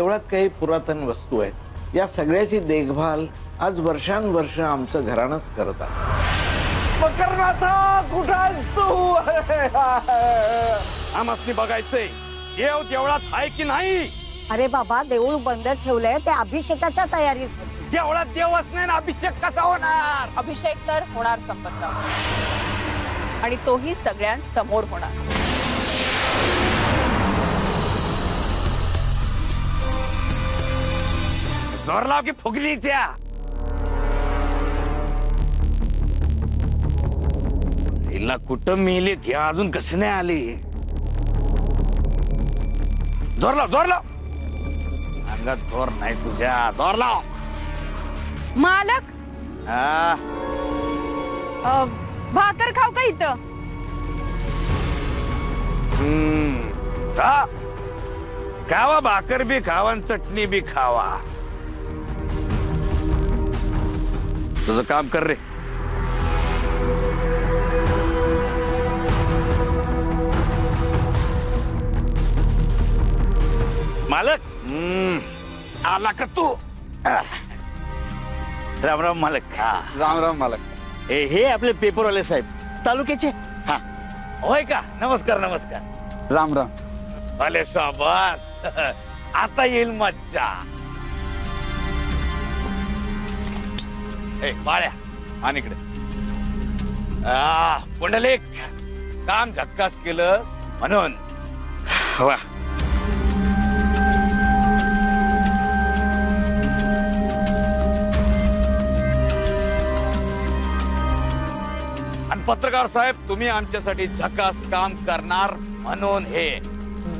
देवळात काही पुरातन वस्तू आहेत, या सगळ्याची देखभाल आज वर्षानुवर्ष आमचं घराणंच करतात। मकरनाथा कुठं आहेस तू? आम्हाला बघायचंय देव देवळात आहे की नाही। अरे बाबा, देऊळ बंद ठेवलंय ते अभिषेकाच्या तयारीत। देवळात देवच नाही ना, अभिषेक कसा होणार? अभिषेक तर होणार संपतराव, आणि तोही सगळ्यांसमोर होणार। जोर लाव की फुगलीच्या। हिला कुठं मेलेत या अजून कसं नाही आले? जोर लाव, जोर लाव। अंगात जोर नाही तुझ्या, जोर लाव। मालक, भाकर खाऊ का इथं? खावा, भाकर बी खावा आणि चटणी बी खावा। तुझं काम कर रे। मालक, आला का तू? राम राम मालक। राम राम मालक। हे आपले पेपरवाले साहेब तालुक्याचे। हा, होय का? नमस्कार नमस्कार। राम राम। अले शाबास, आता येईल मज्जा। बाळ्या आणि इकडे। पुंडलिक, काम झक्कास केलंस म्हणून वा। आणि पत्रकार साहेब, तुम्ही आमच्यासाठी झकास काम करणार म्हणून हे।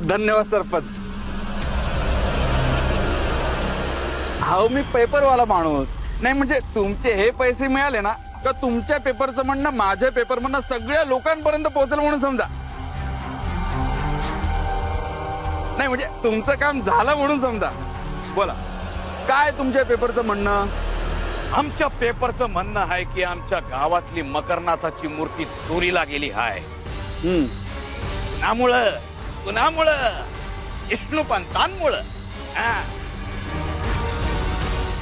धन्यवाद सरपंच। हा, मी पेपरवाला माणूस नाही, म्हणजे तुमचे हे पैसे मिळाले ना का तुमच्या पेपरचं म्हणणं माझ्या पेपर म्हणणं सगळ्या लोकांपर्यंत पोहोचेल म्हणून समजा। नाही म्हणजे तुमचं काम झालं म्हणून समजा। बोला, काय तुमच्या पेपरचं म्हणणं? आमच्या पेपरचं म्हणणं आहे की आमच्या गावातली मकरनाथाची मूर्ती चोरीला गेली आहे। कुणामुळं? विष्णुपंतांमुळं।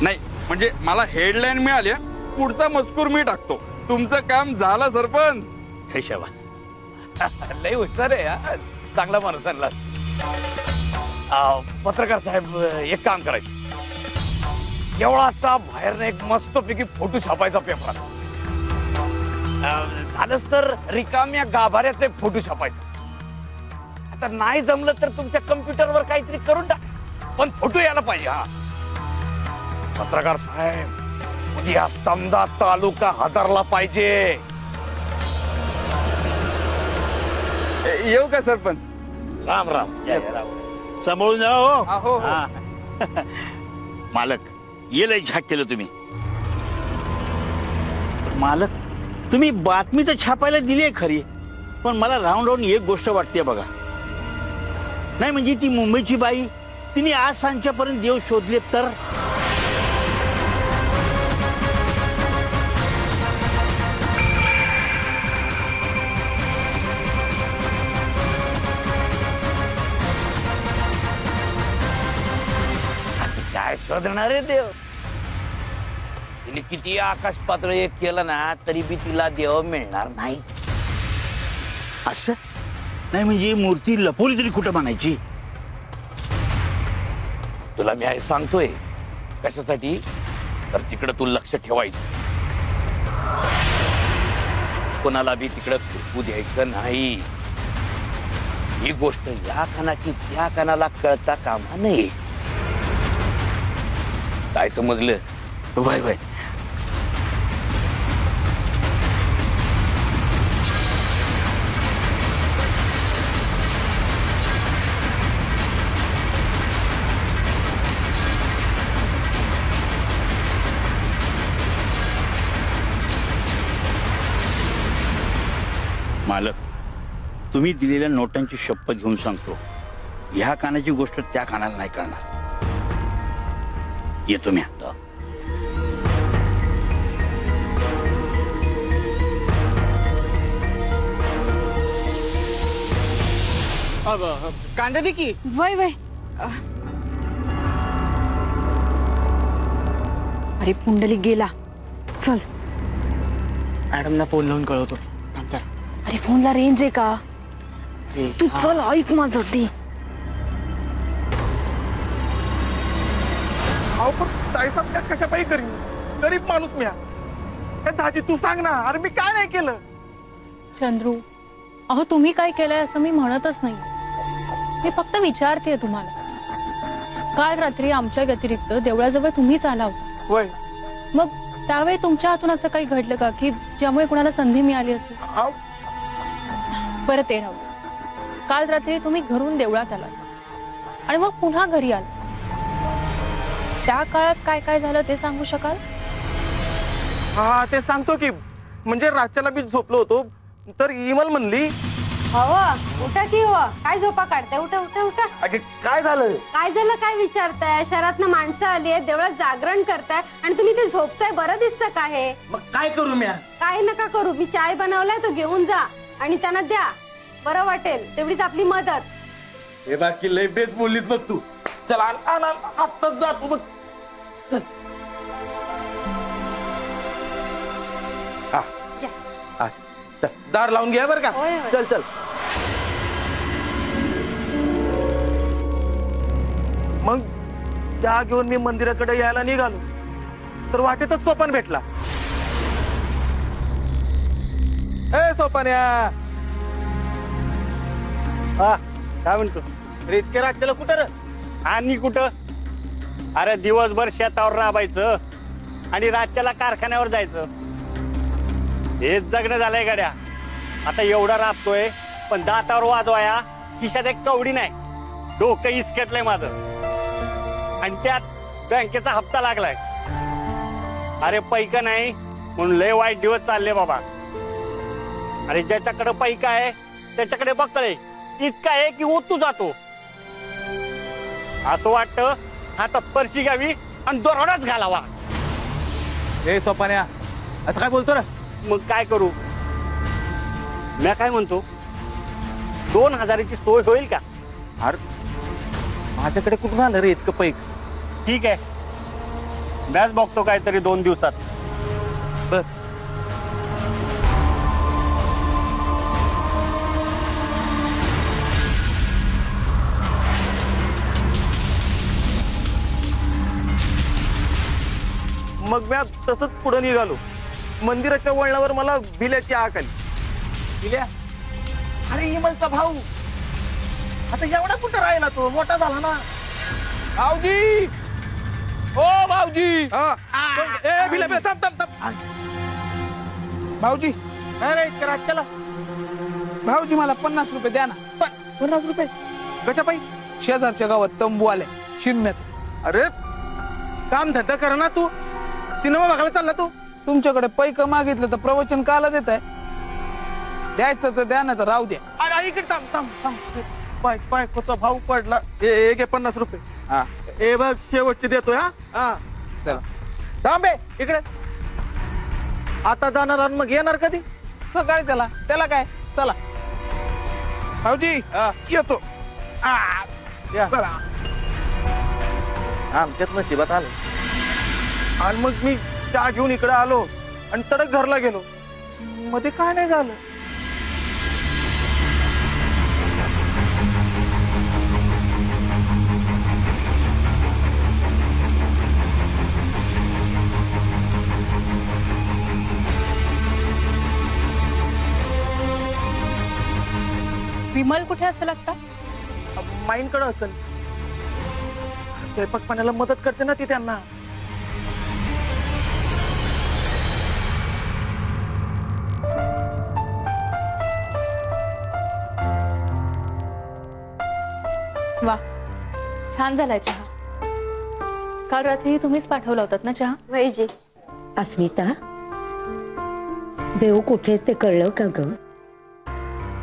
नाही म्हणजे मला हेडलाईन मिळाली, पुढचा मजकूर मी टाकतो। तुमचं काम झालं सरपंच। हे शाबास, लय हुशार आहे, चांगला माणूस आणला। पत्रकार साहेब, एक काम करायचं, देवळाचा बाहेर एक मस्तपैकी फोटो छापायचा पेपरात। झालंच तर रिकाम्या गाभाऱ्याचे फोटो छापायचा। आता नाही जमलं तर तुमच्या कम्प्युटरवर काहीतरी करून टाक, पण फोटो यायला पाहिजे। हा पत्रकार साहेब, उद्या समजा तालुका हादरला पाहिजे। येऊ का सरपंच? राम राम। सांभाळून जा हो। मालक, ये लय झाक केलं तुम्ही। मालक, तुम्ही बातमी तर छापायला दिली आहे खरी, पण मला राहून राहून एक गोष्ट वाटते बघा। नाही म्हणजे ती मुंबईची बाई, तिने आज सांच्यापर्यंत देव शोधले तर? काय शोधणार आहे देव? तिने किती आकाश पातळ एक केलं ना तरी बी तिला देव मिळणार नाही। असं नाही म्हणजे मूर्ती लपवली तरी कुठं म्हणायची? तुला मी आहे सांगतोय कशासाठी, तर तिकडे तू लक्ष ठेवायचं, कोणाला बी तिकडे फिरकू द्यायचं नाही। ही गोष्ट या कानाची त्या कानाला कळता कामा नये। काय समजलं? वय वय। मालक, तुम्ही दिलेल्या नोटांची शपथ घेऊन सांगतो, ह्या कानाची गोष्ट त्या कानाला नाही कळणार। येतो मी आता। कांदा दे की। वय वय, अरे पुंडलिक गेला. चल. मॅडमना फोन लावून कळवतो. अरे फोनला रेंज आहे का? तू चल, ऐक माझं ते. अहो पण ताईसाहेब त्या कशा पाहिजे गरीब माणूस मी दाजी तू सांग ना. अरे मी काय नाही केलं. चंद्रू, अहो तुम्ही काय केलंय असं मी म्हणतच नाही. मी फक्त विचारतेय तुम्हाला. काल रात्री आमच्या व्यतिरिक्त देवळाजवळ तुम्हीच आला होता. होय. मग त्यावेळी तुमच्या हातून असं काही घडलं का की ज्यामुळे कुणाला संधी मिळाली असेल? बरं ते राहू. काल रात्री तुम्ही घरून देवळात आलात आणि मग पुन्हा घरी आलात. त्या काळात काय काय झालं ते सांगू शकाल? हा ते सांगतो की. म्हणजे रातच्याला मी झोपलो होतो तर इमल म्हणली उठा की हो. काय झोपा काढताय? उठा उठा उठा. अगे काय झालं? काय झालं काय विचारताय? शहरातनं माणसं आली आहेत, देवळात जागरण करताय आणि तुम्ही ते झोपताय. बरं दिसतं का हे? मग काय करू मी? काय नका करू. मी चाय बनवलाय तो घेऊन जा आणि त्यांना द्या. बरं वाटेल. तेवढीच आपली मदत. हे बाकी लय बेस बोललीस बघ तू. चल आत्ताच जातो बघ. चल. दार लावून घ्या बरं का. चल चल. मग चहा घेऊन मी मंदिराकडे यायला निघालो तर वाटेतच सोपान भेटला. ए सोपान्या. काय म्हणतो? इतक्या रातच्याला कुठं रे? आणि कुठं? अरे दिवसभर शेतावर राबायचं आणि रातच्याला कारखान्यावर जायचं. हेच जगणं झालंय गाड्या. आता एवढा राबतोय पण दातावर वाजवाया खिशात एक कवडी नाही. डोकं इसकटलंय माझं. आणि त्यात बँकेचा हप्ता लागलाय. अरे पैका नाही म्हणून लय वाईट दिवस चालले बाबा. अरे ज्याच्याकडे पैका आहे त्याच्याकडे बक्कळे इतका आहे की ओतू जातो. असं वाटतं हातात परशी घ्यावी आणि दोरडाच घालावा. ए सोपान्या असं काय बोलतो रे? मग काय करू? मी काय म्हणतो 2000ची सोय होईल का? अरे माझ्याकडे कुठून आलं रे इतकं पैक? ठीक आहे मॅच बघतो काहीतरी 2 दिवसात. बर. मग मी तसंच पुढे निघालो. मंदिराच्या वळणावर मला भिल्याची आक आली. भिल्या? अरे इमलचा भाऊ. आता एवढा कुठं राहिला तो? मोठा झाला ना. भाऊजी, ओ भाऊजी. ए भिल्या भिल्या थांब थांब थांब. भाऊजी, अरे करा चला. भाऊजी मला 50 रुपये द्या ना. 50 रुपये कशा पाई? शेजारच्या गावात तंबू आले शिमण्यात. अरे काम धंदा कर ना तू. सिनेमा बघायला चालला तू. तुमच्याकडे पैक मागितलं तर प्रवचन काला देत आहे? द्यायचं तर द्या ना तर राहू द्या. अरे इकडे थांब थांब थांब. बायकोचा भाऊ पडला. ए 50 रुपये. हा ए बघ शेवटचे देतोय. हा चला थांबे इकडे. आता जाणार आणि मग येणार कधी? सकाळी त्याला काय. चला भाऊजी येतो. आमच्यात नशिबात आलं. आणि मग मी चहा घेऊन इकडे आलो आणि तडक घरला गेलो. मध्ये काय नाही झालं. विमल कुठे असेल आता? माईंकडे असेल. स्वयंपाक पाण्याला मदत करते ना ती त्यांना. वा छान झालाय चहा. काल रात्री तुम्हीच पाठवला होतात ना चहा? वैजी. अस्मिता, देव कुठे ते कळलं का ग?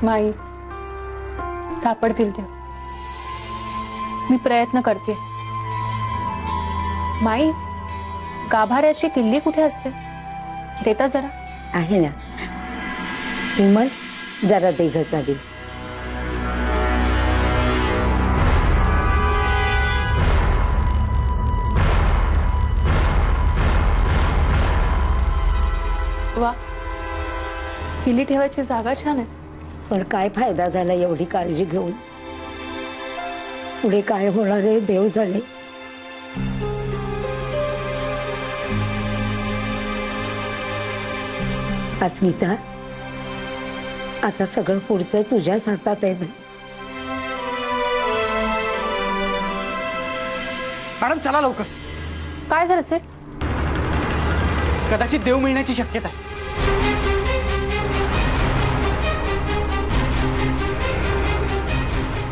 माई सापडतील ते. मी प्रयत्न करते. माई गाभाऱ्याची किल्ली कुठे असते? देता जरा. आहे ना. विमल जरा दे ग चावी. वा, किली ठेवायची जागा छान आहे. पण काय फायदा झाला एवढी काळजी घेऊन? पुढे काय होणार आहे देव जाणे. अस्मिता, आता सगळं पुढचं तुझ्याच हातात आहे. मॅडम चला लवकर. काय झालं सर? कदाचित देव मिळण्याची शक्यता आहे.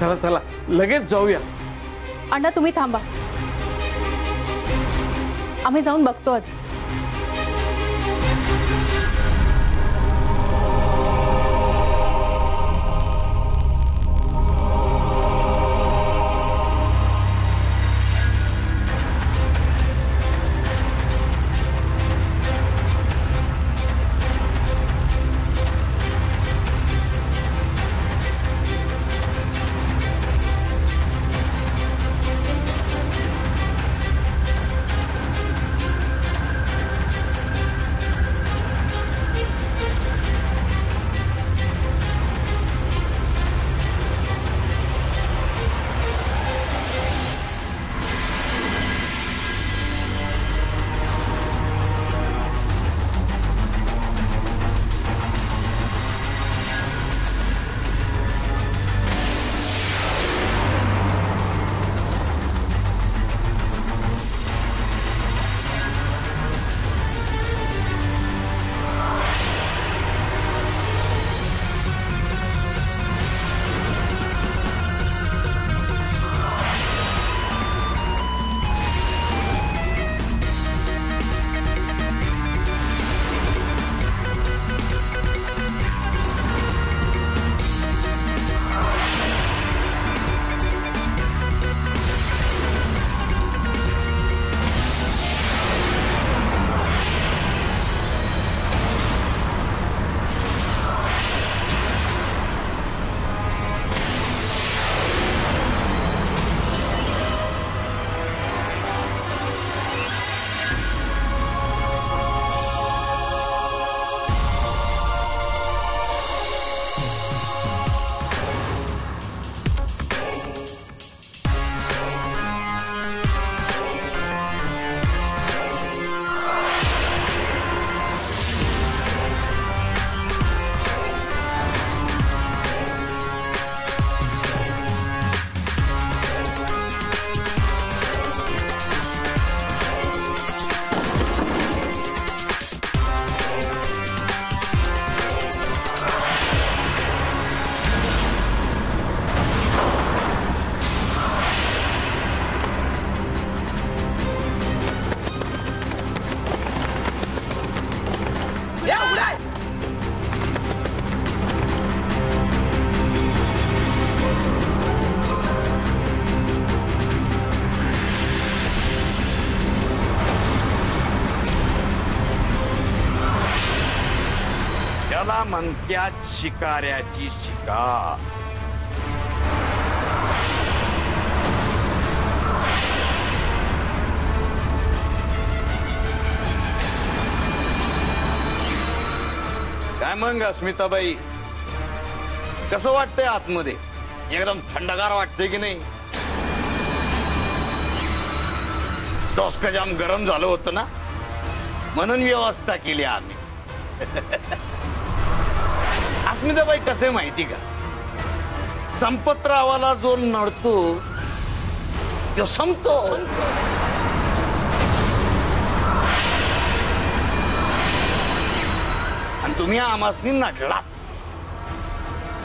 चला चला लगेच जाऊया. अण्णा तुम्ही थांबा, आम्ही जाऊन बघतो आधी. त्याला म्हणत्यात शिकाऱ्याची शिकार. काय मग अस्मिताबाई, कसं वाटतंय आतमध्ये? एकदम थंडगार वाटतंय की नाही? डोसकं जाम गरम झालं होतं ना, म्हणून व्यवस्था केली आम्ही. अस्मिताबाई कसे माहिती का, संपतरावाला जो नडतो तो संपतो. आणि तुम्ही आमासनी नडलात.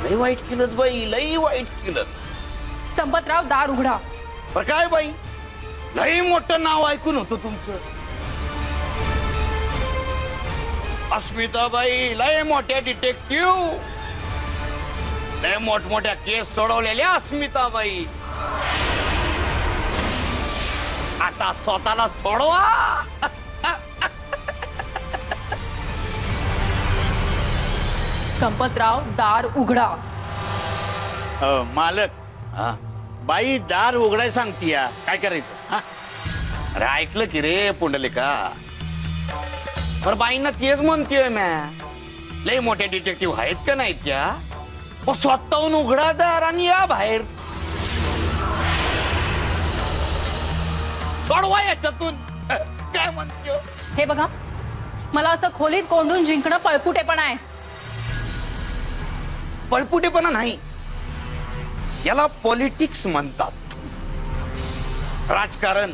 लई वाईट केलं बाई, लई वाईट केलं. संपतराव दार उघडा. पर काय बाई, लई मोठं नाव ऐकून होतं तुमचं. अस्मिताबाई लय मोठ्या डिटेक्टिव्ह, लय मोठमोठ्या केस सोडवलेल्या अस्मिताबाई. आता स्वतःला सोडवा. संपतराव दार उघडा. मालक, बाई दार उघडाय सांगतीया, काय करायचं? अरे ऐकलं की रे पुंडलिका, बरं बाईंना तेच म्हणतेय मॅ, लय मोठे डिटेक्टिव्ह आहेत का नाहीत त्या? स्वतःहून उघडा दार आणि या बाहेर, सोडवा याच्यातून. काय म्हणते? हे बघा, मला असं खोलीत कोंडून जिंकणं पळपुटेपणा आहे. पळपुटेपणा नाही, याला पॉलिटिक्स म्हणतात, राजकारण.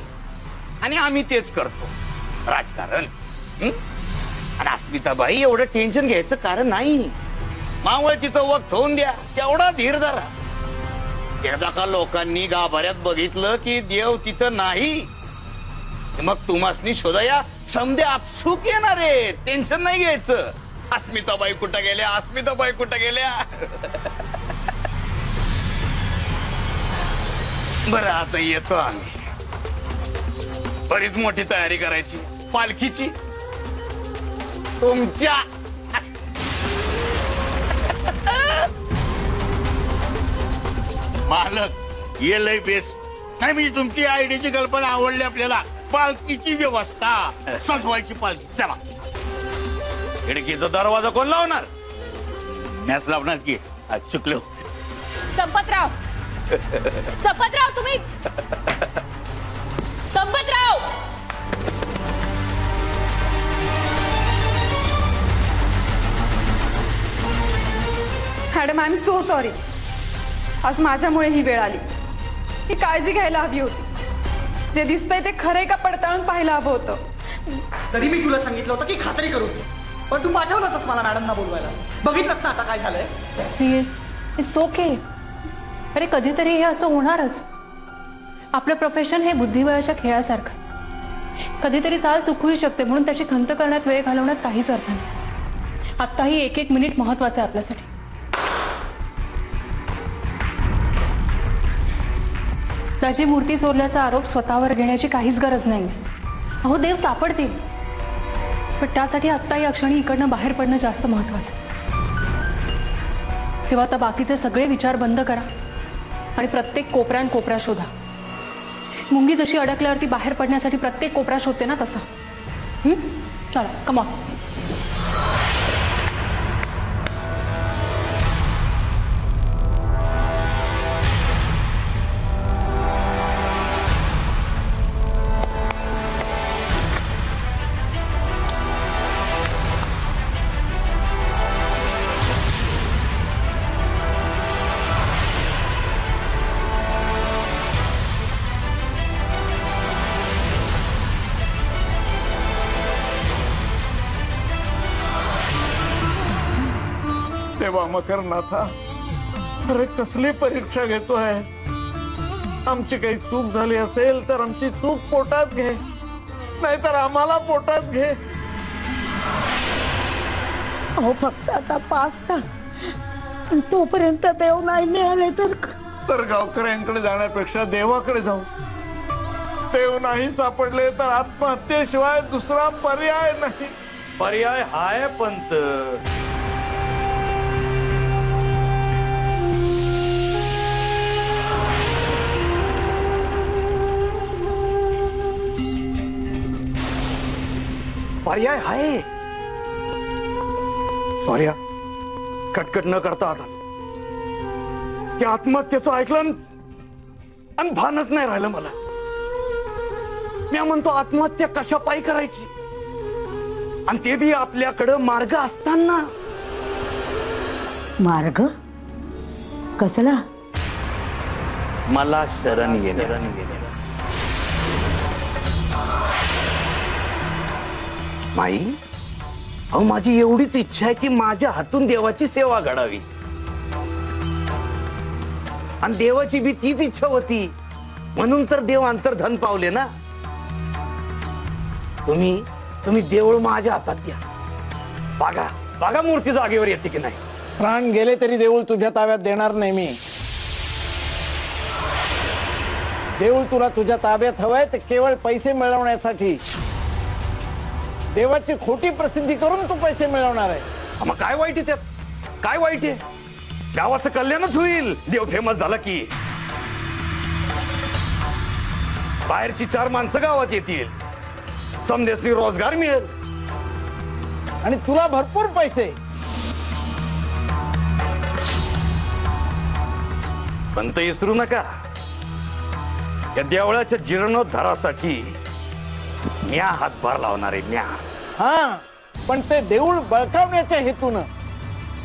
आणि आम्ही तेच करतो, राजकारण. आणि अस्मिताबाई एवढं टेन्शन घ्यायचं कारण नाही. मावळतीचं वक्त होऊन द्या, तेवढा धीर धरा. एकदा का लोकांनी गाभाऱ्यात बघितलं की देव तिथं नाही, मग तुम्हासनी शोधया समधे आपसूक येणार आहे. टेन्शन नाही घ्यायचं. अस्मिताबाई कुठं गेल्या, अस्मिताबाई कुठं गेल्या. बरं आता येतो आम्ही. बरीच मोठी तयारी करायची पालखीची तुमच्या. मालक ये लय बेस्ट. नाही म्हणजे तुमची आयडियाची कल्पना आवडली आपल्याला. पालखीची व्यवस्था, सजवायची पालखी. चला. खिडकीचा दरवाजा कोण लावणार? मॅच लावणार की. चुकलो. संपतराव, संपतराव तुम्ही, Sampatrao. Madam I am so sorry. आज माझ्यामुळे ही वेळ आली. ही काळजी घ्यायला हवी होती. जे दिसतंय ते खरंय का पडताळून पाहायला हवं होतं. तरी मी तुला सांगितलं होतं की खात्री करून घे, पण तू पाठवलंस मला मॅडमना बोलवायला. बघितलंस ना आता काय झालंय. Seed, it's okay. अरे कधीतरी हे असं होणारच. आपलं प्रोफेशन हे बुद्धिबळाच्या खेळासारखं. कधीतरी चाल चुकूही शकते, म्हणून त्याची खंत करण्यात वेळ घालवण्यात काहीच अर्थ नाही. आत्ताही एक एक मिनिट महत्वाचं आहे आपल्यासाठी. त्याची मूर्ती चोरल्याचा आरोप स्वतःवर घेण्याची काहीच गरज नाही. अहो देव सापडतील, पण त्यासाठी आत्ता या क्षणी इकडनं बाहेर पडणं जास्त महत्वाचं आहे. तेव्हा आता बाकीचे सगळे विचार बंद करा आणि प्रत्येक कोपऱ्या शोधा. मुंगी जशी अडकल्यावरती बाहेर पडण्यासाठी प्रत्येक कोपरा शोधते ना, तसा. चला, कमा. देवा मकरनाथा, अरे कसली परीक्षा घेतोय. आमची काही चूक झाली असेल तर आमची चूक पोटात घे, नाहीतर आम्हाला पोटात घे. अहो फक्त आता 5 तास, पण तोपर्यंत देव नाही मिळाले तर गावकऱ्यांकडे जाण्यापेक्षा देवाकडे जाऊ. देव नाही सापडले तर आत्महत्येशिवाय दुसरा पर्याय नाही. पर्याय हाय पंत. पर्याय आहे. सॉरी, कटकट न करता आता की आत्महत्येचं ऐकलं आणि भानच नाही राहिलं मला. मी म्हणतो आत्महत्या कशा पायी करायची, आणि ते बी आपल्याकडं मार्ग असताना. मार्ग कसला? मला शरण येणे. माई, अहो माझी एवढीच इच्छा आहे की माझ्या हातून देवाची सेवा घडावी, आणि देवाची बी तीच इच्छा होती, म्हणून तर देव अंतर्धन पावले ना. तुम्ही देऊळ माझ्या हातात द्या. बघा बघा मूर्ती जागेवर येते की नाही. प्राण गेले तरी देऊळ तुझ्या ताब्यात देणार नाही मी. देऊळ तुला तुझ्या ताब्यात हवंय तर केवळ पैसे मिळवण्यासाठी. देवाची खोटी प्रसिद्धी करून तू पैसे मिळवणार आहे. मग काय वाईट आहे त्यात? काय वाईट आहे? गावाचं कल्याणच होईल देव फेमस झाला की. बाहेरची 4 माणसं गावात येतील, समदेसनी रोजगार मिळेल, आणि तुला भरपूर पैसे. पण ते विसरू नका, या देवळाच्या जीर्णोद्धारासाठी म्या हातभार लावणार आहे. म्या हा, पण ते देऊळ बळकावण्याच्या हेतून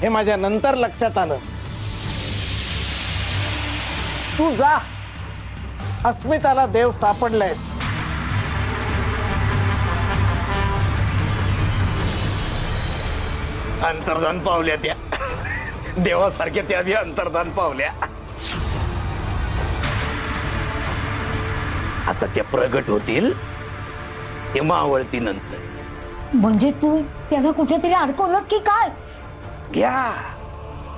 हे माझ्या नंतर लक्षात आलं. तू जा, अस्मिताला देव सापडलाय. अंतर्धान पावल्या त्या देवासारख्या, त्या बी अंतर्धान पावल्या. आता त्या प्रगट होतील ते मावळती नंतर. म्हणजे तू त्यांना कुठेतरी अडकवलं की काय? घ्या,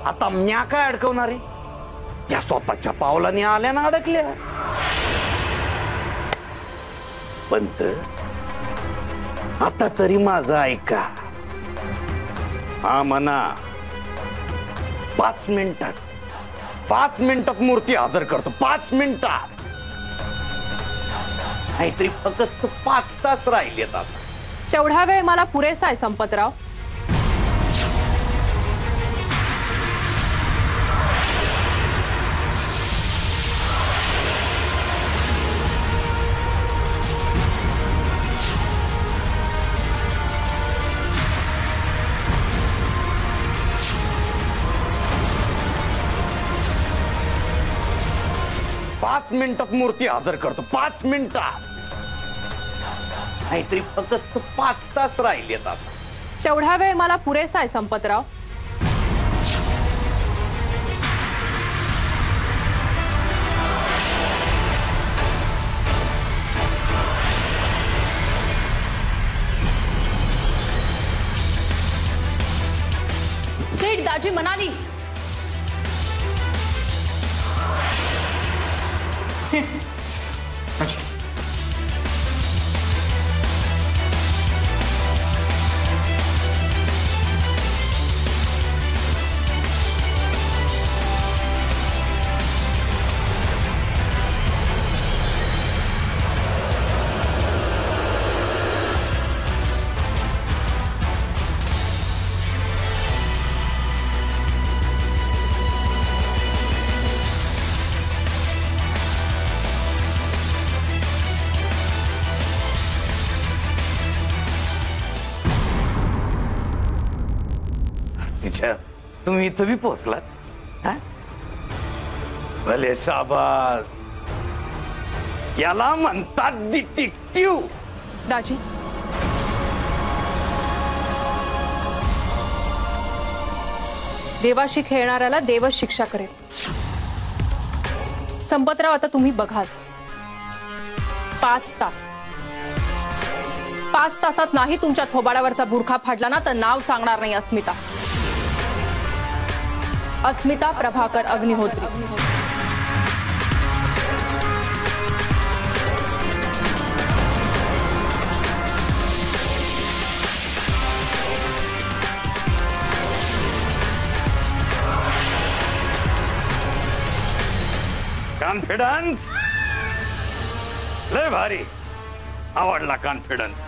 आता म्या काय अडकवणार आहे? त्या स्वतःच्या पावलाने आल्या ना अडकल्या. पंत, आता तरी माझं ऐका. हा म्हणा, 5 मिनिटात मूर्ती हजर करतो. 5 मिनिटात. नाहीतरी फक्त 5 तास राहिलेत. आता तेवढा वेळ मला पुरेसा आहे संपतराव. पाच मिनिटात मूर्ती हजर करतो. 5 मिनिटात. नाहीतरी फक्त 5 तास राहिलेत. आता तेवढा वेळ मला पुरेसा आहे संपतराव. सेठ दाजी म्हणाली. सेठ दाजी, तुम्ही इथं बी पोहोचलात. भले शाबास. याला म्हणतात डिटेक्टिव्ह. दाजी, देवाशी खेळणाऱ्याला देवच शिक्षा करेल. संपतराव, आता तुम्ही बघाच. 5 तास. 5 तासात नाही तुमच्या थोबाडावरचा बुरखा फाडला ना तर नाव सांगणार नाही अस्मिता. अस्मिता प्रभाकर अग्निहोत्री. कॉन्फिडन्स लय भारी. आवडला कॉन्फिडन्स.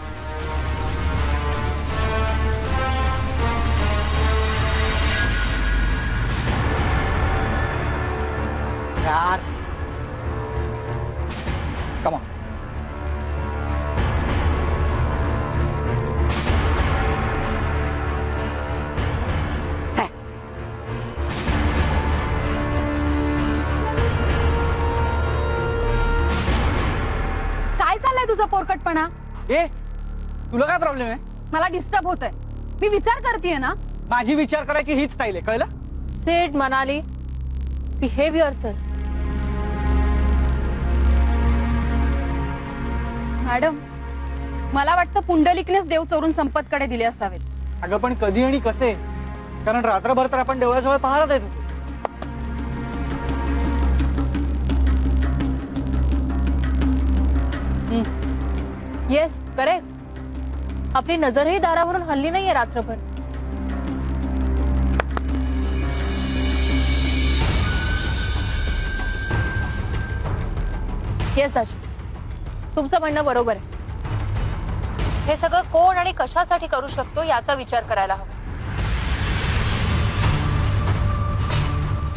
यार, कम ऑन. काय चाललंय तुझा पोरकटपणा? ए, तुला काय प्रॉब्लेम आहे? मला डिस्टर्ब होतंय. मी विचार करतेय ना. माझी विचार करायची हीच स्टाईल आहे, कळलं? सेठ म्हणाली, बिहेवियर सर. मॅडम, मला वाटतं पुंडलिकनेच देव चोरून संपतकडे दिले असावेत. अगं पण कधी आणि कसे? कारण रात्रभर तर आपण देवळाजवळ पाहत येतो. Yes, correct. आपली नजरही दारावरून हल्ली नाहीये रात्रभर. येस दाजी, तुमचं म्हणणं बरोबर आहे. हे सगळं कोण आणि कशासाठी करू शकतो याचा विचार करायला हवा.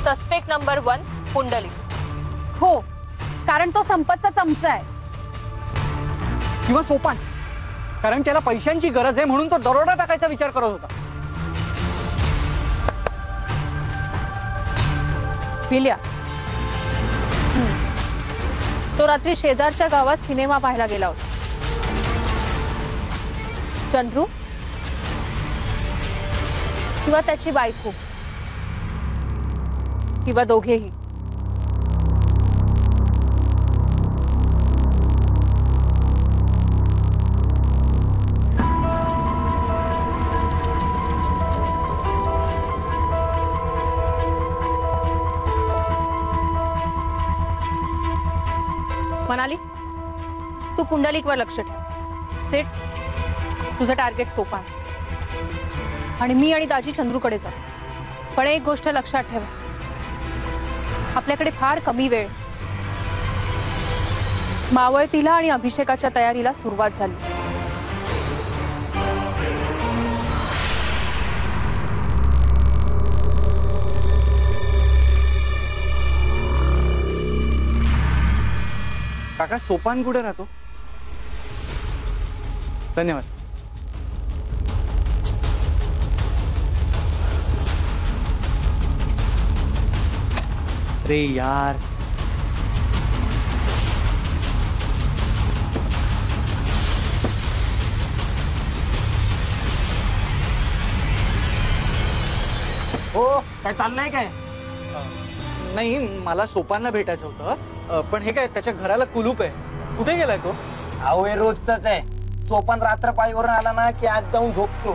Suspect number 1 Pundalik. हो, कारण तो संपतचा चमचा आहे. किंवा सोपान, कारण त्याला पैशांची गरज आहे म्हणून तो दरोडा टाकायचा विचार करत होता. विल्या, तो रात्री शेजारच्या गावात सिनेमा पाहायला गेला होता. चंद्रू किंवा त्याची बायको किंवा दोघेही. मनाली, तू पुंडलिकवर लक्ष ठेव. सेट, तुझं टार्गेट सोपान आणि मी आणि दाजी चंद्रूकडे जाऊ. पण एक गोष्ट लक्षात ठेव, आपल्याकडे फार कमी वेळ. मावळतीला आणि अभिषेकाच्या तयारीला सुरुवात झाली. काका, सोपान कुठे राहतो? धन्यवाद. अरे यार, हो काय चाललंय काय? नाही, मला सोपानला भेटायचं होतं, पण हे काय त्याच्या घराला कुलूप आहे. कुठे गेलाय तो? अहो हे रोजच आहे. सोपान रात्र पाळीवरून आला ना की आज जाऊन झोपतो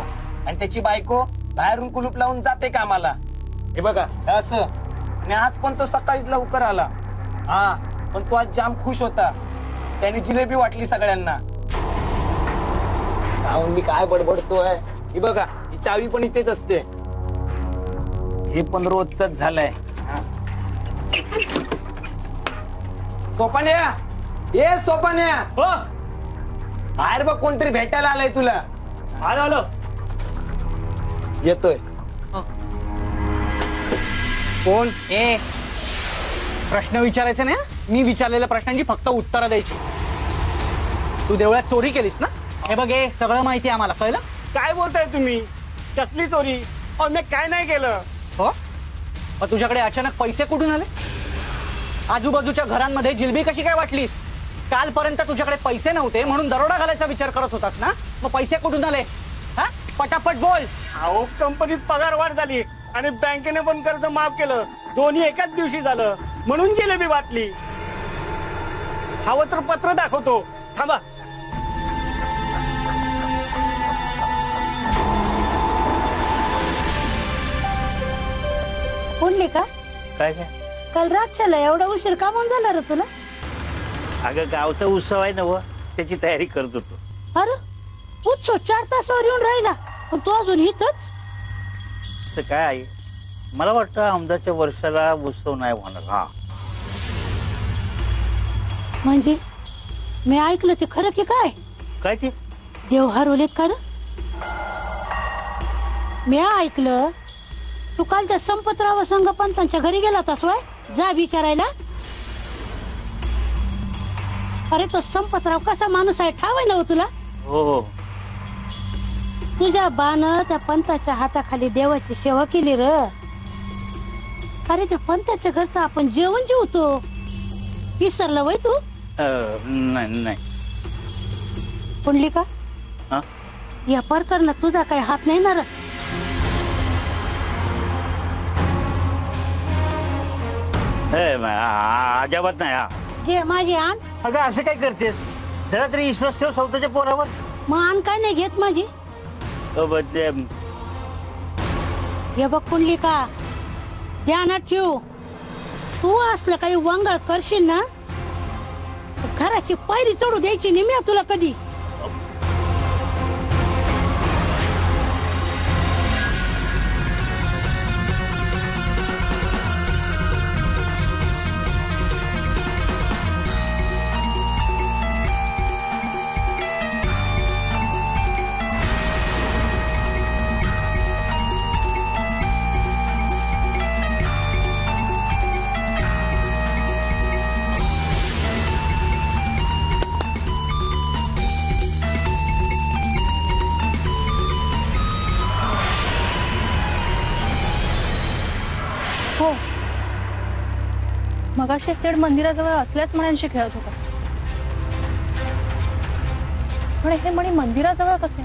आणि त्याची बायको बाहेरून कुलूप लावून जाते कामाला. हे बघा असं. आणि आज पण तो सकाळीच लवकर आला. हा, पण तो आज जाम खुश होता. त्याने जिलेबी वाटली सगळ्यांना. मी काय बडबडतोय? हे बघा, ही चावी पण इथेच असते. हे पण रोजच झालंय. सोपान्या, ये सोपान्या, हो बाहेर बघ, कोणतरी भेटायला आलाय तुला. आलो येतोय. कोण? ए, प्रश्न विचारायचे ना. मी विचारलेल्या प्रश्नांची फक्त उत्तरं द्यायची. तू देवळात चोरी केलीस ना? हे बघ, हे सगळं माहिती आहे आम्हाला. कळलं? काय बोलताय तुम्ही? कसली चोरी? मी काय नाही केलं. हो, मग तुझ्याकडे अचानक पैसे कुठून आले? आजूबाजूच्या घरांमध्ये जिलबी कशी काय वाटलीस? कालपर्यंत तुझ्याकडे पैसे नव्हते म्हणून दरोडा घालायचा विचार करत होतास ना? मग पैसे कुठून आले? हा, पटापट बोल. अहो, कंपनीत पगारवाढ झाली आणि बँकेने पण कर्ज माफ केलं. दोन्ही एकाच दिवशी झालं म्हणून जिलेबी वाटली. हवं तर पत्र दाखवतो, थांबा. कोणली का? काय काय? काल रातच्याला एवढा उशीर का म्हणून झाला रे तुला? अगं, गावचा उत्सव आहे ना व, त्याची तयारी करत होतो. अरे, उत्सव 4 तासावर येऊन राहिला, पण तू अजून इथंच? काय आहे, मला वाटतं आमदाच्या वर्षाला उत्सव नाही होणार. हा, म्हणजे मी ऐकलं ते खरं की काय? काय ते? देव हरवलेत का? मी ऐकलं तू काल त्या संपतराव संगपंतांच्या घरी गेला होतास वय? जा विचारायला. अरे, तो संपतराव कसा माणूस आहे ठाव आहे ना तुला? हो हो. तुझ्या बानं त्या पंताच्या हाताखाली देवाची सेवा केली र. अरे, त्या पंताच्या घरचं आपण जेवण जेवतो, विसरला वय तू? नाही नाही. पुंडलिका, या प्रकरणात तुझा काही हात नाही ना? अजिबात नाही. हा, घे माझी आण. अगं, असं काय करतेस? जरा तरी विश्वास ठेव स्वतःच्या पोरावर. मग आण काय नाही घेत माझी? हे बघ पुंडलिका, ध्यानात ठेव, तू असलं काही वंगळ करशील ना, घराची पायरी चढू द्यायची नाही मी तुला कधी. हो, मगाशी सेड मंदिराजवळ असल्याच मण्यांशी खेळत होता. पण हे मणी मंदिराजवळ कसे?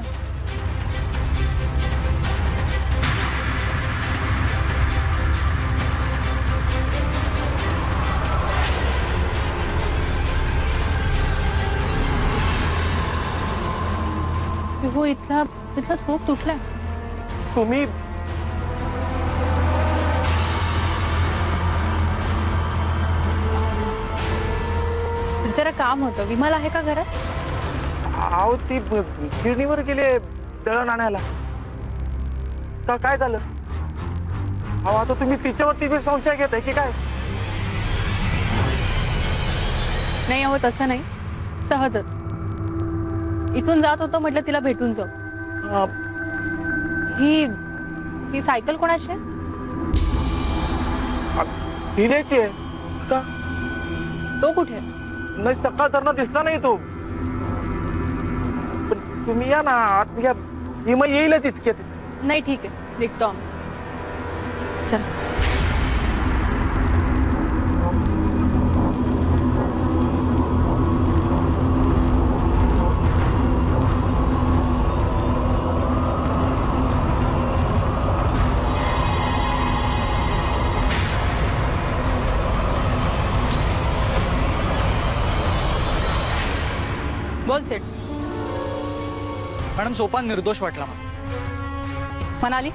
हो, इथला स्मोक तुटलाय. तुम्ही जरा काम होतं. विमल आहे का घरात? अहो ती गिरणीवर गेले दळण आणायला. का काय झालं? अहो आता तुम्ही तिच्यावरती बी संशय घेताय की काय? नाही हो, तसं नाही, सहजच इथून जात होतो, म्हटलं तिला भेटून जाऊ. ही सायकल कोणाची आहे? दिल्याची आहे का? तो कुठे? नाही, सकाळ धरणं दिसला नाही तो. पण तुम्ही या ना आत या, विमल येईलच इतक्यात. नाही ठीक आहे, निघतो आम्ही. चल. बोल सेठ. मॅडम, सोपान निर्दोष वाटला मला. म्हणाली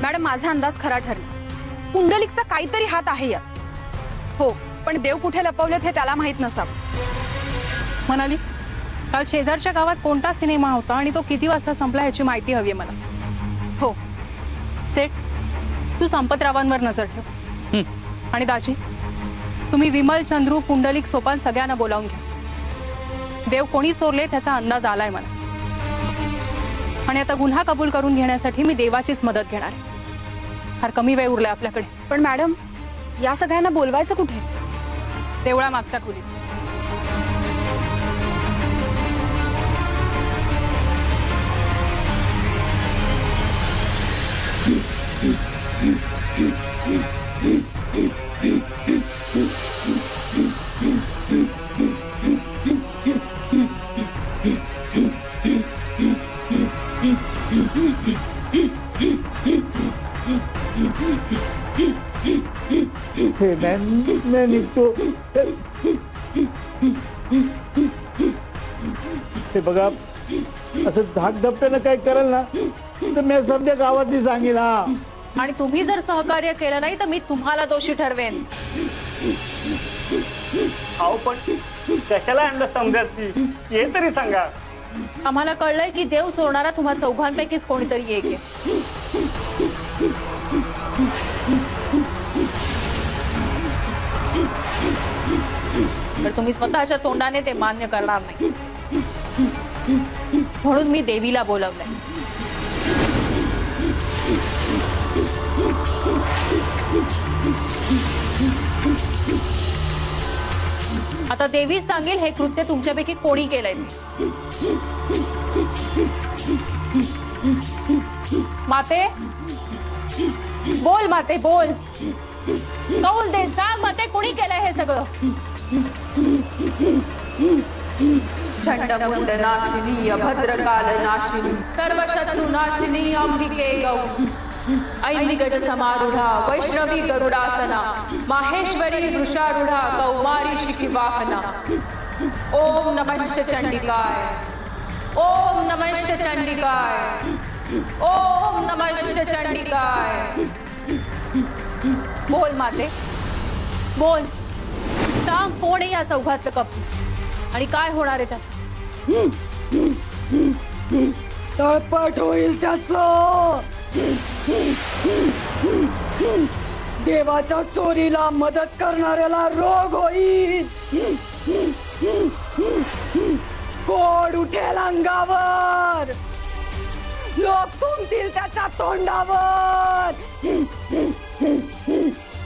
मॅडम, माझा अंदाज खरा ठरला. पुंडलिकचा काहीतरी हात आहे यात. हो, पण देव कुठे लपवलेत हे त्याला माहित नसावं. म्हणाली काल शेजारच्या गावात कोणता सिनेमा होता आणि तो किती वाजता संपला याची माहिती हवी आहे मला. हो सेठ, तू संपतरावांवर नजर ठेव. आणि दाजी, तुम्ही विमल, चंद्रू, पुंडलिक, सोपान सगळ्यांना बोलावून घ्या. देव कोणी चोरले त्याचा अंदाज आलाय मला. आणि आता गुन्हा कबूल करून घेण्यासाठी मी देवाचीच मदत घेणार आहे. फार कमी वेळ उरलाय आपल्याकडे. पण मॅडम, या सगळ्यांना बोलवायचं कुठे? देवळा मागच्या खोलीत. मैं निघतो. हे बघा, असं धाकधपट्यानं काय करेल ना तर मी सध्या गावातली सांगेन. आणि तुम्ही जर सहकार्य केलं नाही तर मी तुम्हाला दोषी ठरवेन. अहो पण कशाला आणलं समजत ती, हे तरी सांगा. आम्हाला कळलंय की देव चोरणारा तुम्हा चौघांपैकीच कोणीतरी एक आहे. तर तुम्ही स्वतःच्या तोंडाने ते मान्य करणार नाही, म्हणून मी देवीला बोलवलंय. आता देवी सांगेल हे कृत्य तुमच्यापैकी कोणी केलंय ते. माते बोल, माते बोल, कौल दे, सांग माते, कोणी केलंय हे सगळं? चंडमुंड नाशिनी, अभद्रकाल नाशिनी, सर्व शत्रु नाशिनी अंबिके गौ, ऐनी गज समारूढा, वैष्णवी गरुडासना, माहेश्वरी वृषारूढा, कौमारी शिखिवाहना. ओम नमः चंडिकाय, ओम नमः चंडिकाय, ओम नमः चंडिकाय. बोल माते, बोल, सांग कोण आहे या चौघातलं कप आणि काय होणार आहे त्याचं? तळपट होईल त्याचं. देवाच्या चोरीला मदत करणाऱ्याला रोग होईल. कोड उठेल अंगावर, लोक तुंबतील त्याच्या तोंडावर.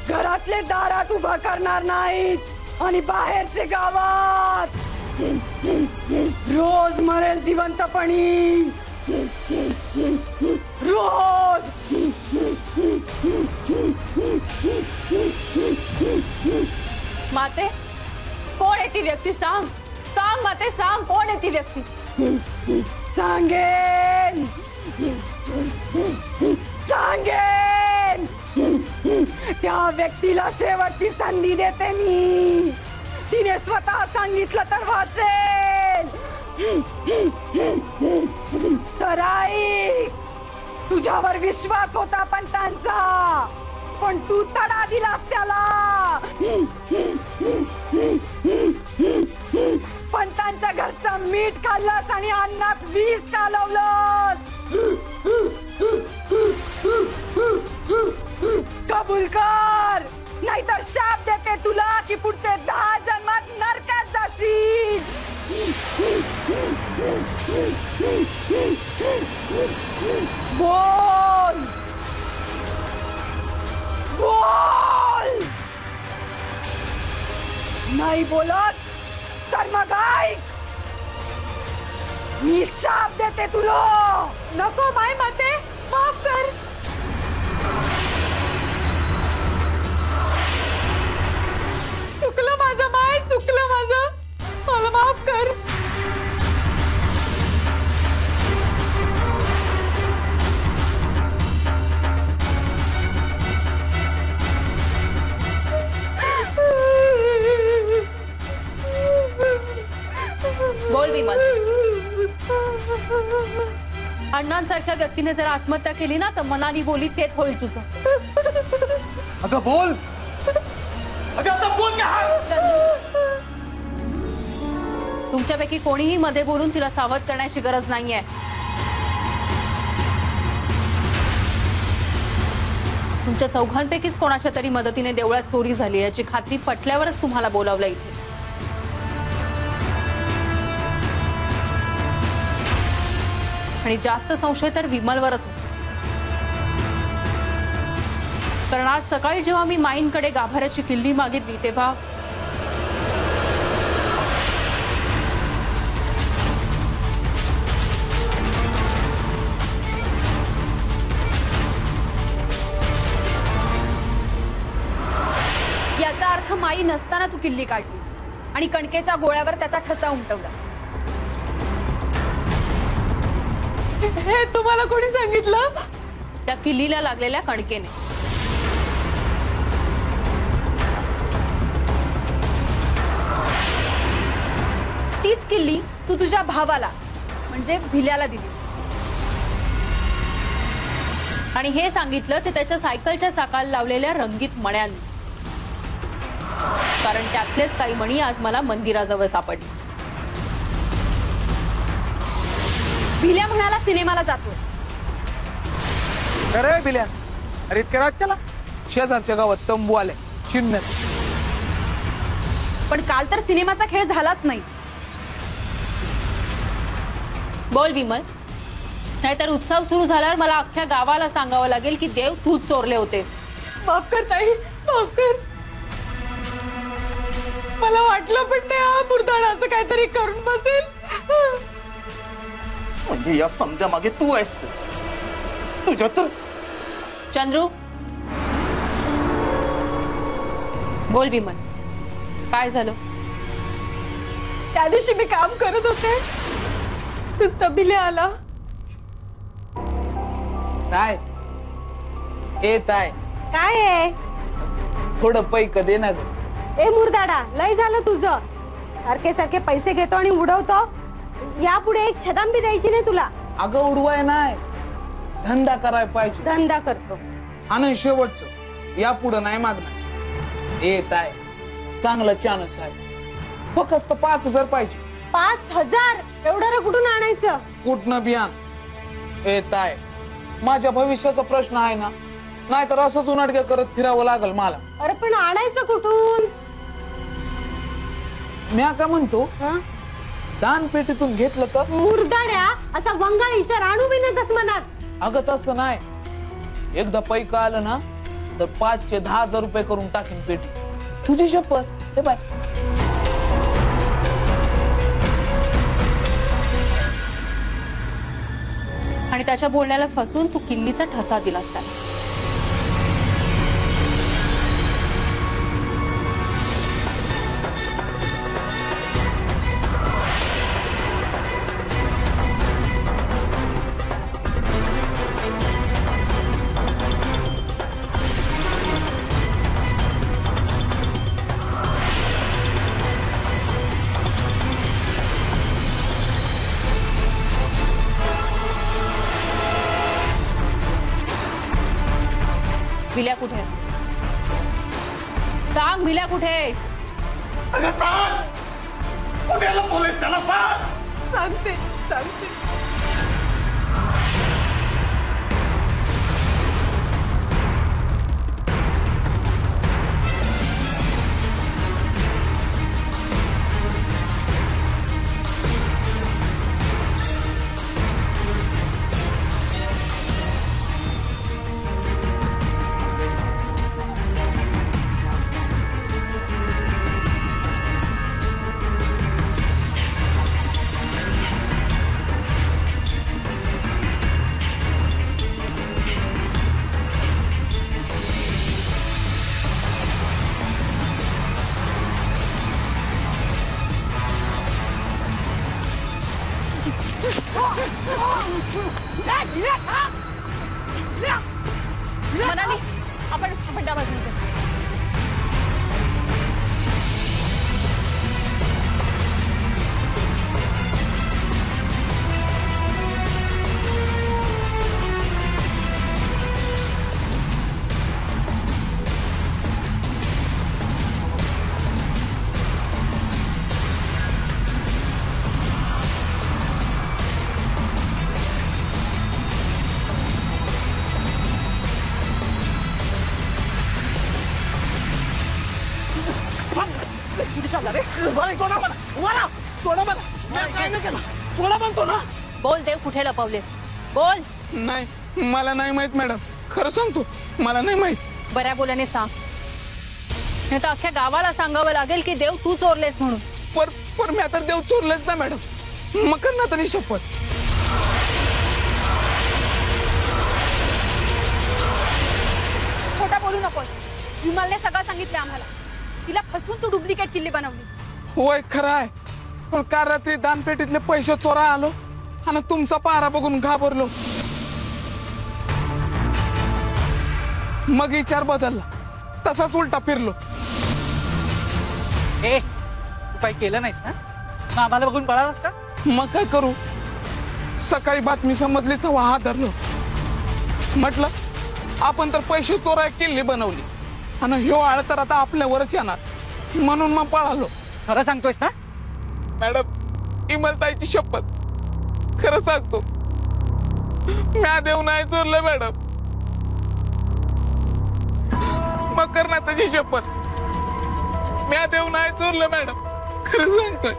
घरातले दारात उभा करणार नाहीत आणि बाहेरचे गावात. रोज मरेल जिवंतपणी, रोज. माते, कोण आहे ती व्यक्ती? सांग सांग माते, सांग कोण आहे ती व्यक्ती? सांगेन सांगेन, त्या व्यक्तीला शेवटची संधी देते मी. तिने स्वतः सांगितलं तर वाचेल. तर ऐक, तुझ्यावर विश्वास होता पंतांचा, पण तू तडा दिलास त्याला. पंतांच्या घरचं मीठ खाल्लंस आणि अन्नात विष कालवलंस. कबूल कर, नाहीतर शाप देते तुला की पुढचे 10 जन्मात नरकात जाशील. बोल बोल. नाही बोलत तर मग ऐक, मी शाप देते तुला. नको माय माते, माफ कर. चुकलं माझं माय, चुकलं माझं, मला माफ कर. बोल विमल. अण्णांसारख्या व्यक्तीने जर आत्महत्या केली ना तर मनाने बोली तेच होईल तुझं. अगं बोल, अगं आता बोल का. तुमच्यापैकी कोणीही मध्ये बोलून तिला सावध करण्याची गरज नाहीये. तुमच्या चौघांपैकीच कोणाच्या तरी मदतीने देवळात चोरी झाली याची खात्री पटल्यावरच तुम्हाला बोलावलं इथे. आणि जास्त संशय तर विमलवरच होता. कारण आज सकाळी जेव्हा मी माईंकडे गाभाऱ्याची किल्ली मागितली तेव्हा याचा अर्थ माई नसताना तू किल्ली काढलीस आणि कणकेच्या गोळ्यावर त्याचा ठसा उमटवलास. हे तुम्हाला कोणी सांगितलं? त्या किल्लीला लागलेल्या कणकेने. तीच किल्ली तू तुझ्या भावाला म्हणजे भिल्याला दिलीस. आणि हे सांगितलं ते त्याच्या सायकलच्या चाकाला लावलेल्या रंगीत मण्यांनी. कारण त्यातलेच काही मणी आज मला मंदिराजवळ सापडले. भिल्या म्हणाला सिनेमाला जातो. अरे भिल्या, अरे इतक्या रात चला. शेजारच्या गावात तंबू आले चिन्ह. पण काल तर सिनेमाचा खेळ झालाच नाही. बोल विमल, नाहीतर उत्सव सुरू झाल्यावर मला अख्ख्या गावाला सांगावं लागेल की देव तूच चोरले होतेस. माफ कर ताई, माफ कर. मला वाटलं पण नाही हा बुरधाड असं काहीतरी करून बसेल. म्हणजे या समजा मागे तू आहेस. तुझ्या तर चंद्रू बोल विमल, काय झालं? त्या दिवशी मी काम करत होते, तबिले आला. काय ए ताय, काय आहे? थोडं पैक दे ना ग. ए मुरदाडा, लय झालं तुझं. सारखे सारखे पैसे घेतो आणि उडवतो. यापुढे एक छदाम बी द्यायची नाही तुला. अगं उडवाय नाही, धंदा करायला पाहिजे. धंदा करतो आणि शेवटचं यापुढे नाही मागणार. ए ताय, चांगलं चानस आहे, फक्त 5000 पाहिजे. 5000? एवढं कुठून आणायचं? कुठनं बियाण. ए ताय, माझ्या भविष्याचा प्रश्न आहे ना, नाहीतर असंच उन्हाडक्या करत फिरावं लागल मला. अरे पण आणायचं कुठून? मी काय म्हणतो, दान पेटीतून घेतलं तर? मुरदाड्या, असा वंगाळीच्या राणू बी नकस मनात. अगं तसं नाही, एकदा पैका आलं ना तर 5 चे 10,000 रुपये करून टाकीन पेटी. तुझी शपथ. हे बाय, आणि त्याच्या बोलण्याला फसून तू किल्लीचा ठसा दिलास त्याला. विल्या कुठे आहे? सांग विल्या कुठे आहे? अगं सांग, कुठे लपवलेस त्याला? सांग. सांगते सांगते. मनाली, आपण त्या बाजूने जाऊ. बोल देव, कुठे लपवलेस? बोल. नाही, मला नाही माहित मॅडम, खरं सांगतो, मला नाही माहित. बऱ्या बोलाने सांग, नाही तर अख्ख्या गावाला सांगावं लागेल की देव तू चोरलेस म्हणून. पर मी आता देव चोरलेच ना मॅडम, मकर ना तरी शपथ. खोटा बोलू नकोस. विमलने सगळं सांगितलं आम्हाला. तिला फसवून तू डुप्लिकेट किल्ली बनवलीस. होय खरं आहे, पण काल रात्री दानपेटीतले पैसे चोरा आलो आणि तुमचा पारा बघून घाबरलो. मग विचार बदलला, तसाच उलटा फिरलो. ए, तू काही केलं नाहीस ना? मग आम्हाला बघून पळालास का? मग काय करू, सकाळी बातमी समजली तेव्हा हात धरलो. म्हटलं आपण तर पैसे चोराय किल्ली बनवली आणि ह्यो आळ तर आता आपल्यावरच येणार, म्हणून मग पळालो. खरं सांगतोयस ना? मॅडम, इमलताईची शपथ, खरं सांगतो, म्या देव नाही चोरलं मॅडम. मकर नाथाची शपथ, म्या देव नाही चोरलं मॅडम, खरं सांगतोय,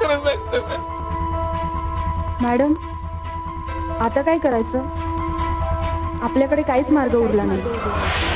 खरं सांगतोय मॅडम. आता काय करायचं? आपल्याकडे काहीच मार्ग उरला नाही.